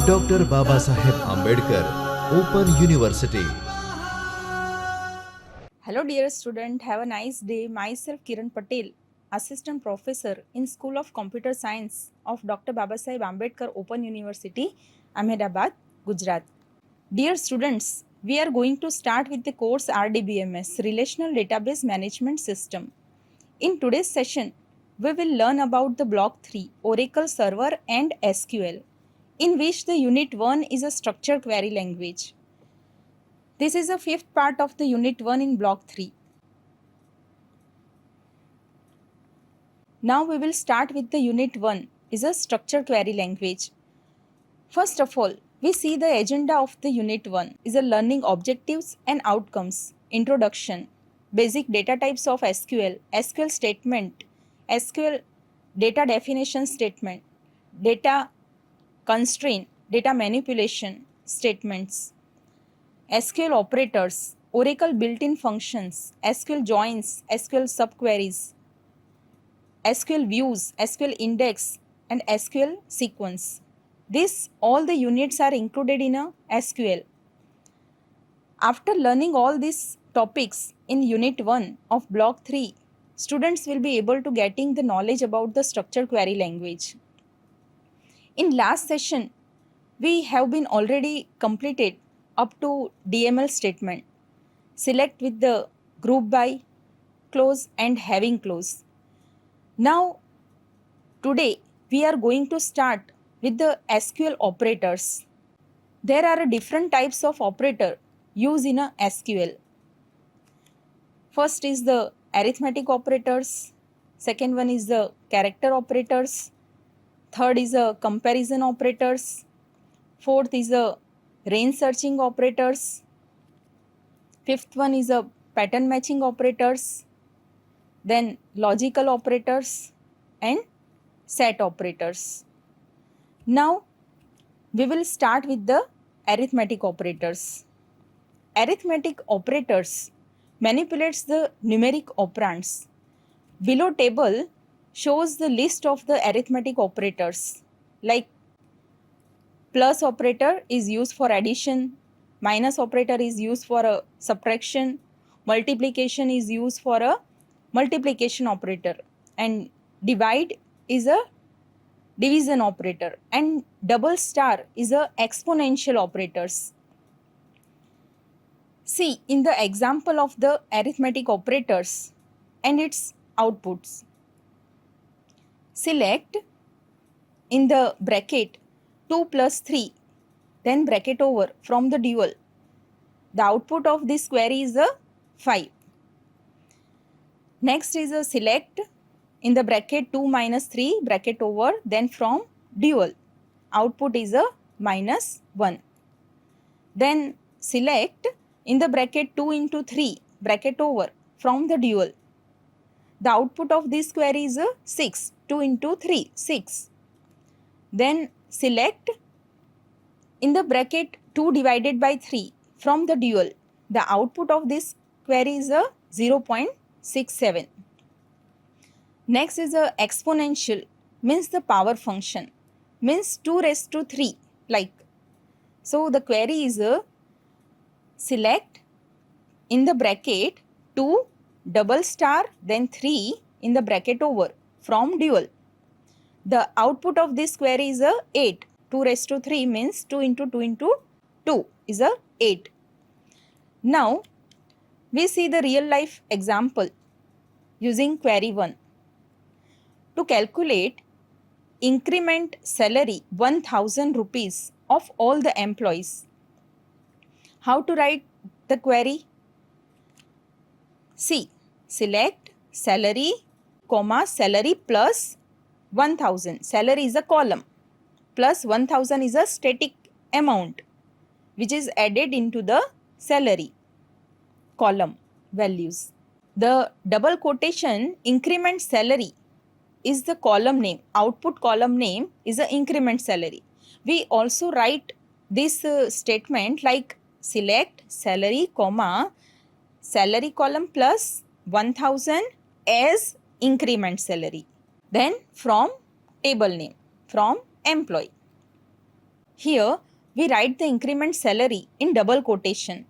Doctor Babasaheb Ambedkar open university. Hello dear student, have a nice day. Myself Kiran Patel, Assistant Professor in School of Computer Science of Dr. Babasaheb Ambedkar Open University, Ahmedabad, Gujarat. Dear students, we are going to start with the course RDBMS, Relational Database Management System. In today's session, we will learn about the Block 3, Oracle Server and SQL, in which the Unit 1 is a structured query language. This is the fifth part of the Unit 1 in Block 3. Now we will start with the Unit 1 is a structured query language. First of all, we see the agenda of the Unit 1 is a learning objectives and outcomes, introduction, basic data types of SQL, SQL statement, SQL data definition statement, data constraint, data manipulation statements, SQL operators, Oracle built-in functions, SQL joins, SQL subqueries, SQL views, SQL index, and SQL sequence. This all the units are included in a SQL. After learning all these topics in Unit 1 of Block 3, students will be able to getting the knowledge about the structured query language. In last session, we have been already completed up to DML statement. Select with the group by clause and having clause. Now, today we are going to start with the SQL operators. There are different types of operator used in a SQL. First is the arithmetic operators. Second one is the character operators. Third is the comparison operators. Fourth is the range searching operators. Fifth one is the pattern matching operators. Then logical operators and set operators. Now we will start with the arithmetic operators. Arithmetic operators manipulates the numeric operands. Below table shows the list of the arithmetic operators, like plus operator is used for addition, minus operator is used for a subtraction, multiplication is used for a multiplication operator, and divide is a division operator, and double star is a exponential operators. See in the example of the arithmetic operators and its outputs. Select in the bracket 2 plus 3, then bracket over from the dual. The output of this query is a 5. Next is a select in the bracket 2 minus 3 bracket over, then from dual. Output is a minus 1. Then select in the bracket 2 into 3 bracket over from the dual. The output of this query is a 6. 2 into 3, 6. Then select in the bracket 2 divided by 3 from the dual. The output of this query is a 0.67. Next is a exponential, means the power function, means 2 raised to 3, like. So the query is a select in the bracket 2 double star then 3 in the bracket over from dual. The output of this query is a 8. 2 raised to 3 means 2 into 2 into 2 is a 8. Now we see the real life example using query 1. To calculate increment salary 1000 rupees of all the employees. How to write the query? See, select salary, comma salary plus 1000. Salary is a column plus 1000 is a static amount which is added into the salary column values. The double quotation increment salary is the column name. Output column name is the increment salary. We also write this statement like select salary, comma salary column plus 1000 as increment salary. Then from table name, from employee. Here we write the increment salary in double quotation.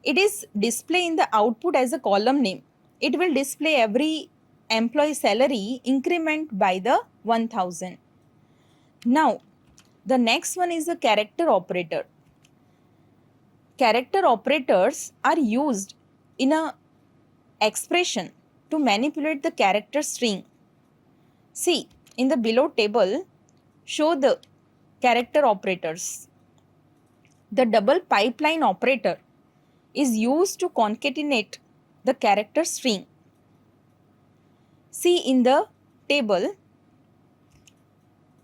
It is display in the output as a column name. It will display every employee salary increment by the 1000. Now the next one is the character operator. Character operators are used in a expression to manipulate the character string. See, in the below table, show the character operators. The double pipeline operator is used to concatenate the character string. See, in the table,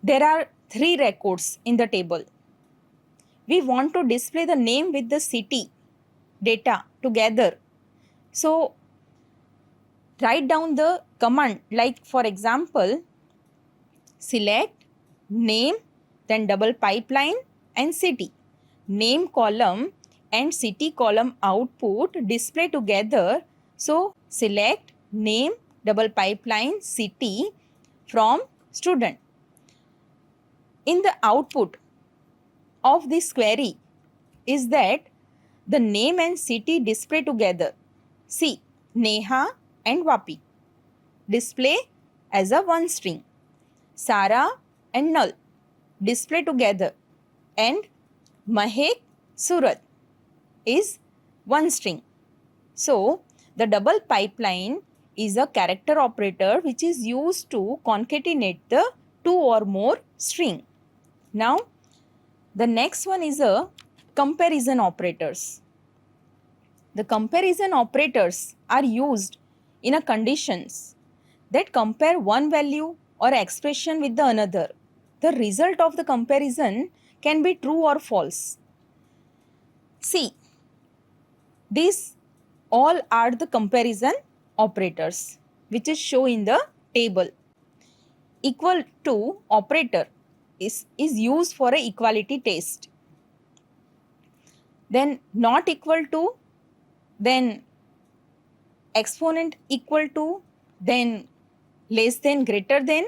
there are 3 records in the table. We want to display the name with the city data together. So, write down the command, like for example, select name, then double pipeline and city. Name column and city column output display together. So, select name, double pipeline, city from student. In the output of this query is that the name and city display together. See, Neha and Vapi display as a one string. Sara and Null display together, and Mahek, Surat is one string. So, the double pipeline is a character operator which is used to concatenate the 2 or more string. Now, the next one is a comparison operators. The comparison operators are used in a conditions that compare one value or expression with the another. The result of the comparison can be true or false. See, these all are the comparison operators which is shown in the table. Equal to operator is used for a equality test. Then not equal to, then exponent equal to, then less than, greater than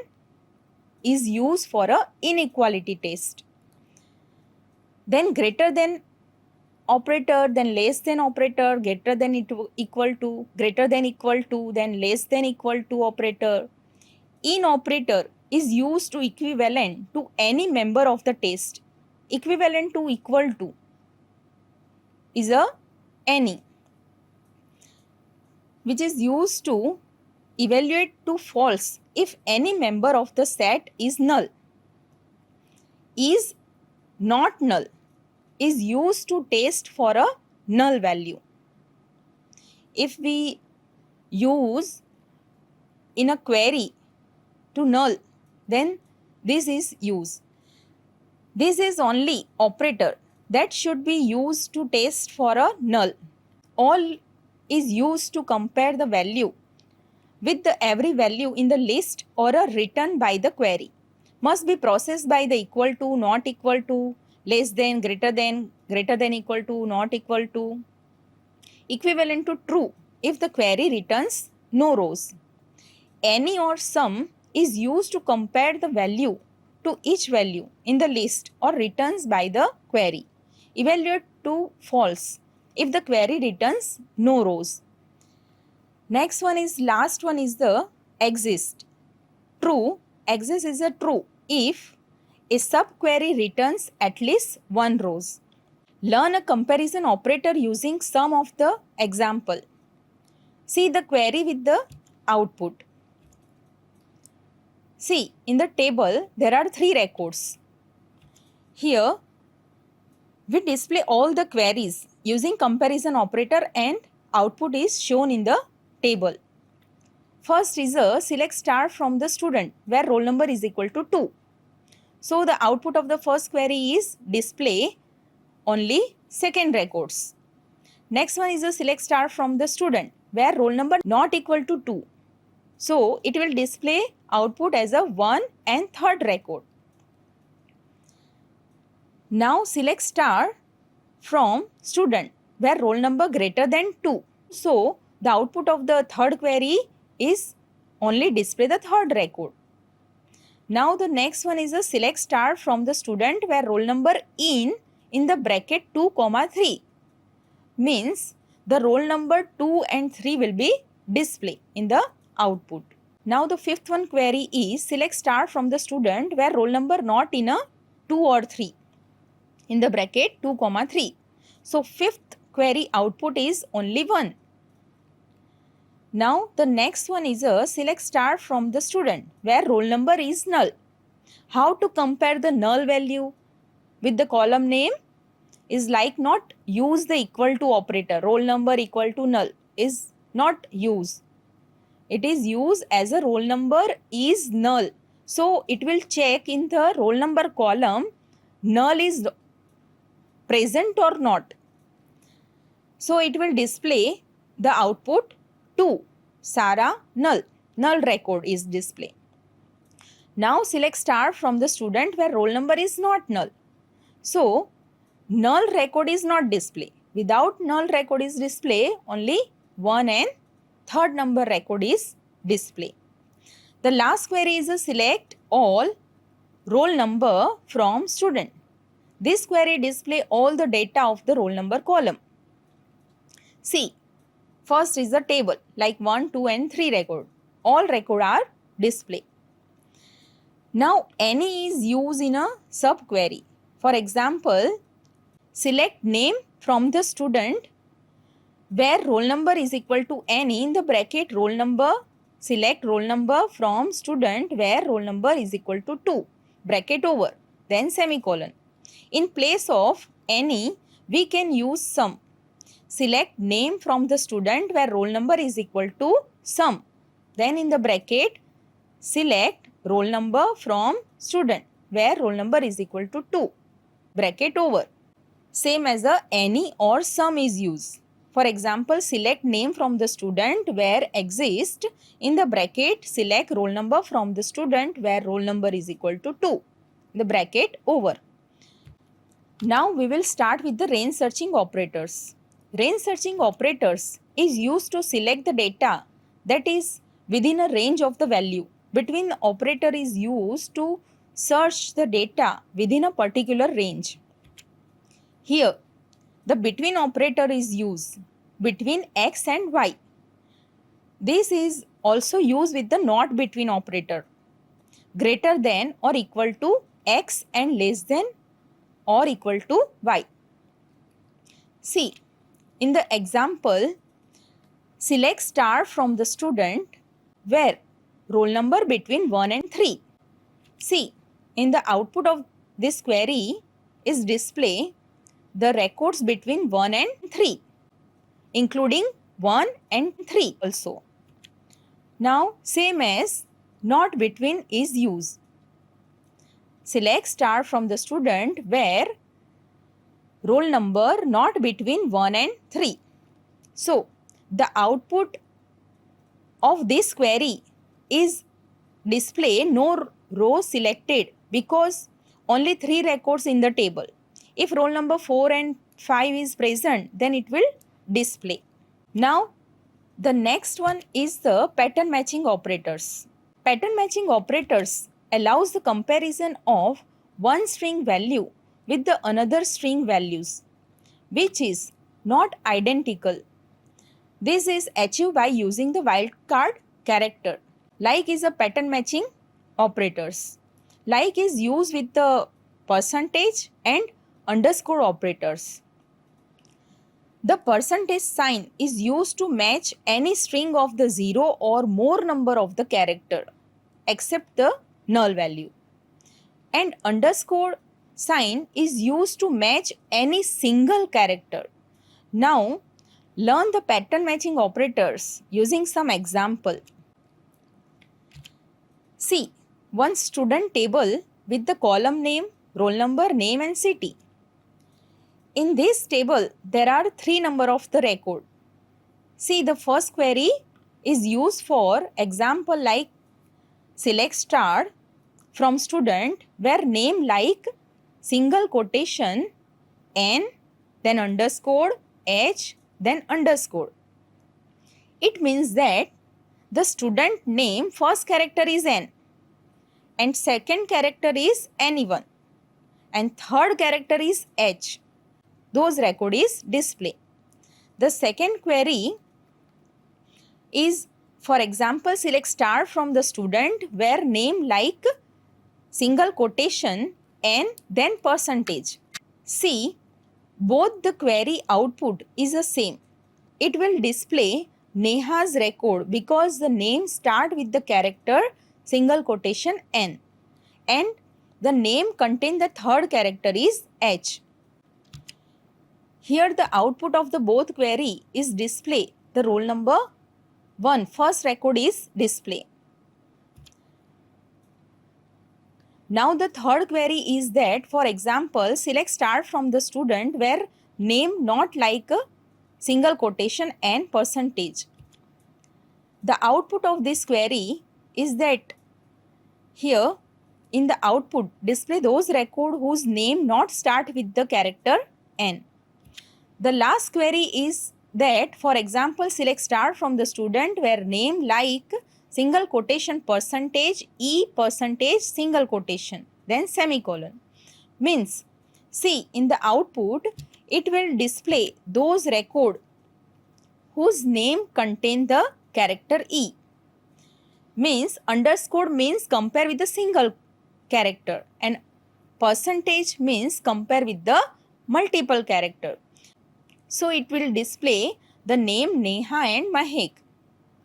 is used for a inequality test. Then greater than operator, then less than operator, greater than equal to, greater than equal to, then less than equal to operator. In operator is used to equivalent to any member of the test. Equivalent to equal to is a any, which is used to evaluate to false if any member of the set is null. Is not null is used to test for a null value. If we use in a query to null, then this is used. This is only operator that should be used to test for a null. All is used to compare the value with the every value in the list or a return by the query. Must be processed by the equal to, not equal to, less than, greater than equal to, not equal to, equivalent to true if the query returns no rows. Any or sum is used to compare the value to each value in the list or returns by the query. Evaluate to false if the query returns no rows. Next one is, last one is the exist. True, exist is a true if a subquery returns at least one rows. Learn a comparison operator using some of the example. See the query with the output. See, in the table there are 3 records. Here we display all the queries using comparison operator and output is shown in the table. First is a select star from the student where roll number is equal to 2. So the output of the first query is display only second records. Next one is a select star from the student where roll number not equal to 2. So it will display output as a 1 and third record. Now select star from student where roll number greater than 2. So the output of the third query is only display the third record. Now the next one is a select star from the student where roll number in the bracket 2 comma 3 means the roll number 2 and 3 will be displayed in the output. Now the fifth one query is select star from the student where roll number not in a 2 or 3 in the bracket 2 comma 3. So fifth query output is only 1. Now the next one is a select star from the student where roll number is null. How to compare the null value with the column name is like not use the equal to operator. Roll number equal to null is not use. It is used as a roll number is null. So it will check in the roll number column null is present or not. So it will display the output 2. Sarah null. Null record is display. Now select star from the student where roll number is not null. So null record is not display. Without null record is display, only 1 and third number record is display. The last query is a select all roll number from student. This query display all the data of the roll number column. See, first is the table like 1, 2 and 3 record. All record are display. Now any is used in a subquery. For example, select name from the student where roll number is equal to any in the bracket roll number. Select roll number from student where roll number is equal to 2. Bracket over. Then semicolon. In place of any, we can use sum. Select name from the student where roll number is equal to sum. Then in the bracket, select roll number from student where roll number is equal to 2. Bracket over. Same as a any or sum is used. For example, select name from the student where exist in the bracket select roll number from the student where roll number is equal to 2. The bracket over. Now we will start with the range searching operators. Range searching operators is used to select the data that is within a range of the value. Between operator is used to search the data within a particular range. Here, the between operator is used between x and y. This is also used with the not between operator. Greater than or equal to x and less than or equal to y. See, in the example, select star from the student where roll number between 1 and 3. See, in the output of this query is display the records between 1 and 3, including 1 and 3 also. Now, same as not between is used. Select star from the student where roll number not between 1 and 3. So, the output of this query is display no row selected because only 3 records in the table. If roll number 4 and 5 is present, then it will display. Now, the next one is the pattern matching operators. Pattern matching operators allows the comparison of one string value with the another string values, which is not identical. This is achieved by using the wildcard character. Like is a pattern matching operators. Like is used with the percentage and underscore operators. The percentage sign is used to match any string of the 0 or more number of the character except the null value. And underscore sign is used to match any single character. Now, learn the pattern matching operators using some example. See, one student table with the column name, roll number, name and city. In this table, there are 3 number of the record. See, the first query is used for example like select star from student where name like single quotation n, then underscore h, then underscore. It means that the student name first character is n. and second character is anyone and third character is H. Those record is display. The second query is, for example, select star from the student where name like single quotation and then percentage. See, both the query output is the same. It will display Neha's record because the name start with the character single quotation N and the name contain the third character is H. Here the output of the both query is display the roll number 1. First record is display. Now the third query is that, for example, select star from the student where name not like a single quotation and percentage. The output of this query is that here in the output display those record whose name not start with the character N. The last query is that, for example, select star from the student where name like single quotation percentage E percentage single quotation then semicolon. Means, see, in the output it will display those record whose name contain the character E. Means underscore means compare with the single character and percentage means compare with the multiple character. So it will display the name Neha and Mahek.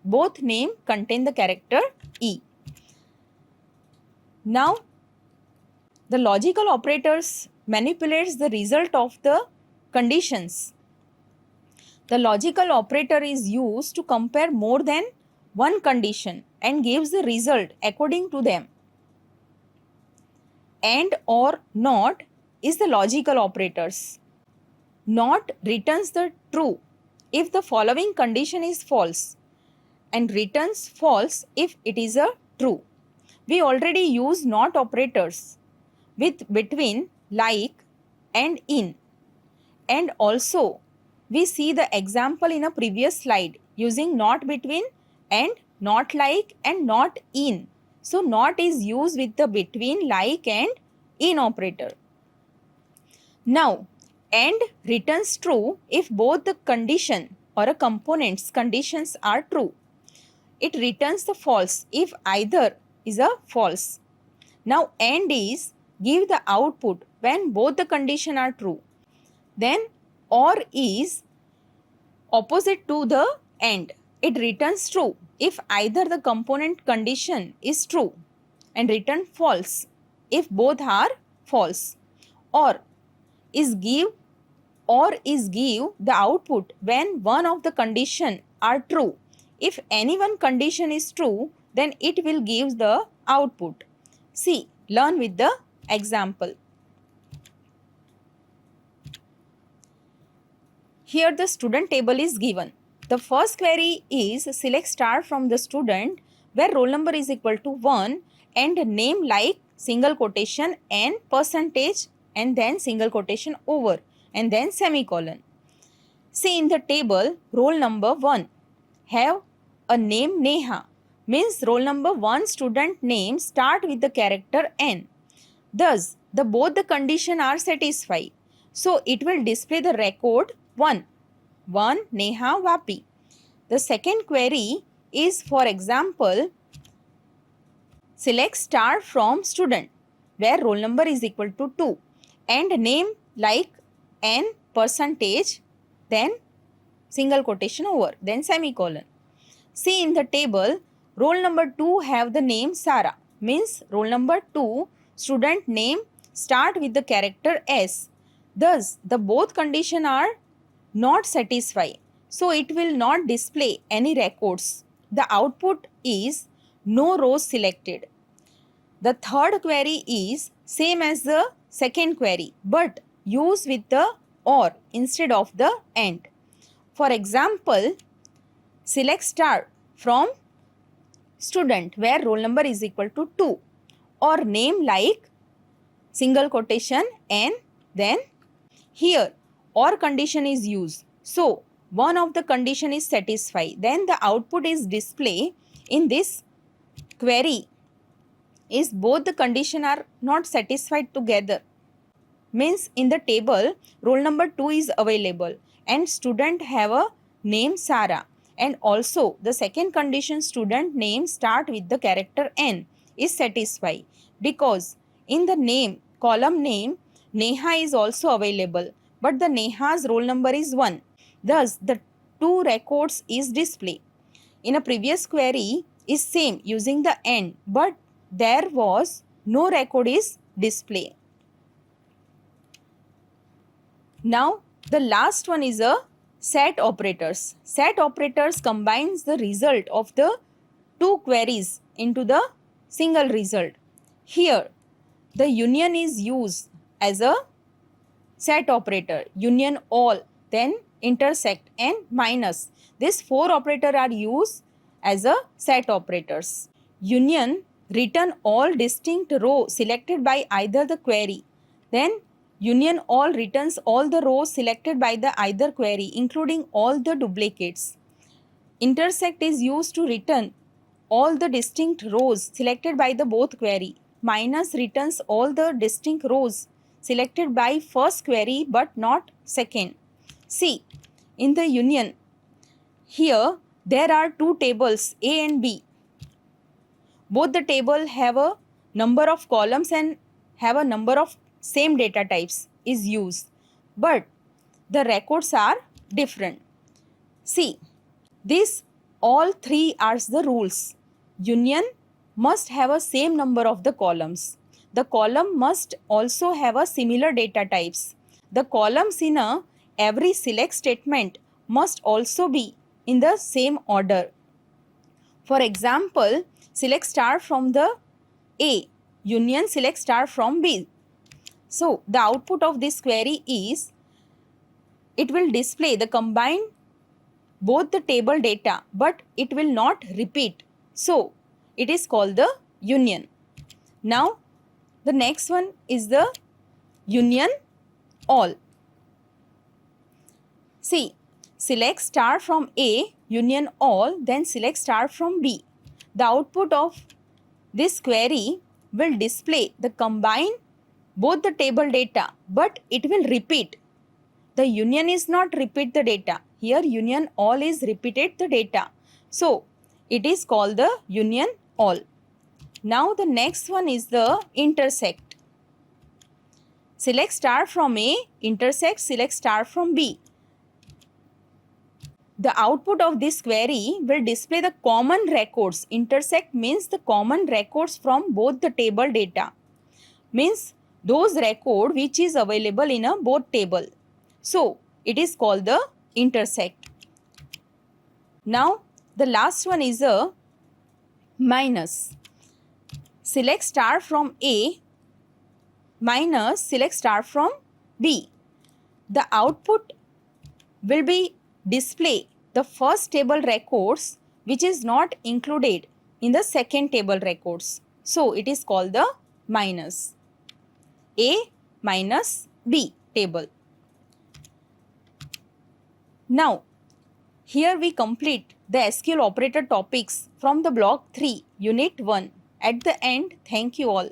Both name contain the character E. Now, the logical operators manipulates the result of the conditions. The logical operator is used to compare more than one condition and gives the result according to them. And or not is the logical operators. Not returns the true if the following condition is false and returns false if it is a true. We already use not operators with between, like and in. And also we see the example in a previous slide using not between and not like and not in. So not is used with the between, like and in operator. Now and returns true if both the condition or a component's conditions are true. It returns the false if either is a false. Now and is give the output when both the condition are true. Then or is opposite to the and. It returns true if either the component condition is true and return false if both are false. Or is give the output when one of the condition are true. If any one condition is true, then it will give the output. See, learn with the example. Here the student table is given. The first query is select star from the student where roll number is equal to 1 and name like single quotation and percentage and then single quotation over and then semicolon. See, in the table roll number 1 have a name Neha, means roll number 1 student name start with the character N. Thus, both the condition are satisfied. So, it will display the record 1 Neha Vapi. The second query is, for example, select star from student where roll number is equal to 2 and name like N percentage then single quotation over then semicolon. See, in the table roll number 2 have the name Sara, means roll number 2 student name start with the character S. Thus, both condition are not satisfied. So, it will not display any records. The output is no rows selected. The third query is same as the second query but use with the or instead of the and. For example, select star from student where roll number is equal to 2 or name like single quotation and then here or condition is used. So, one of the condition is satisfied. Then the output is display in this query is both the condition are not satisfied together. Means in the table roll number 2 is available and student have a name Sarah, and also the second condition student name start with the character N is satisfied because in the name column name Neha is also available, but the Neha's roll number is 1. Thus the two records is display. In a previous query is same using the N, but there was no record is display. Now the last one is a set operators. Set operators combines the result of the two queries into the single result. Here the union is used as a set operator, union all, then intersect and minus. These four operators are used as a set operators. Union return all distinct row selected by either the query. Then union all returns all the rows selected by the either query including all the duplicates. Intersect is used to return all the distinct rows selected by the both query. Minus returns all the distinct rows selected by first query but not second. See, in the union, here there are two tables A and B. Both the table have a number of columns and have a number of same data types is used, but the records are different. See, these all three are the rules. Union must have a same number of the columns. The column must also have a similar data types. The columns in a every select statement must also be in the same order. For example, select star from the A, union select star from B. So the output of this query is, it will display the combined both the table data, but it will not repeat. So it is called the union. Now the next one is the union all. See, select star from A, union all, then select star from B. The output of this query will display the combined both the table data, but it will repeat. The union is not repeat the data. Here union all is repeated the data. So it is called the union all. Now the next one is the intersect. Select star from A, intersect, select star from B. The output of this query will display the common records. Intersect means the common records from both the table data. Means those record which is available in a both table. So it is called the intersect. Now the last one is a minus. Select star from A, minus select star from B. The output will be display the first table records which is not included in the second table records. So it is called the minus. A minus B table. Now here we complete the SQL operator topics from the block 3 unit 1. At the end, thank you all.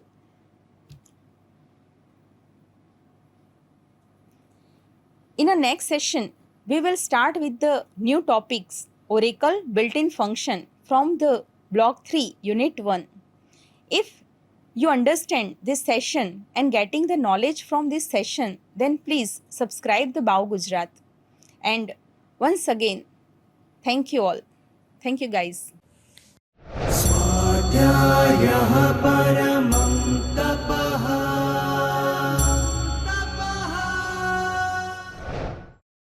In the next session, we will start with the new topics Oracle built-in function from the block 3 unit 1. If you understand this session and getting the knowledge from this session, then please subscribe the Bao Gujarat. And once again, thank you all. Thank you guys. स्वाध्यायः परः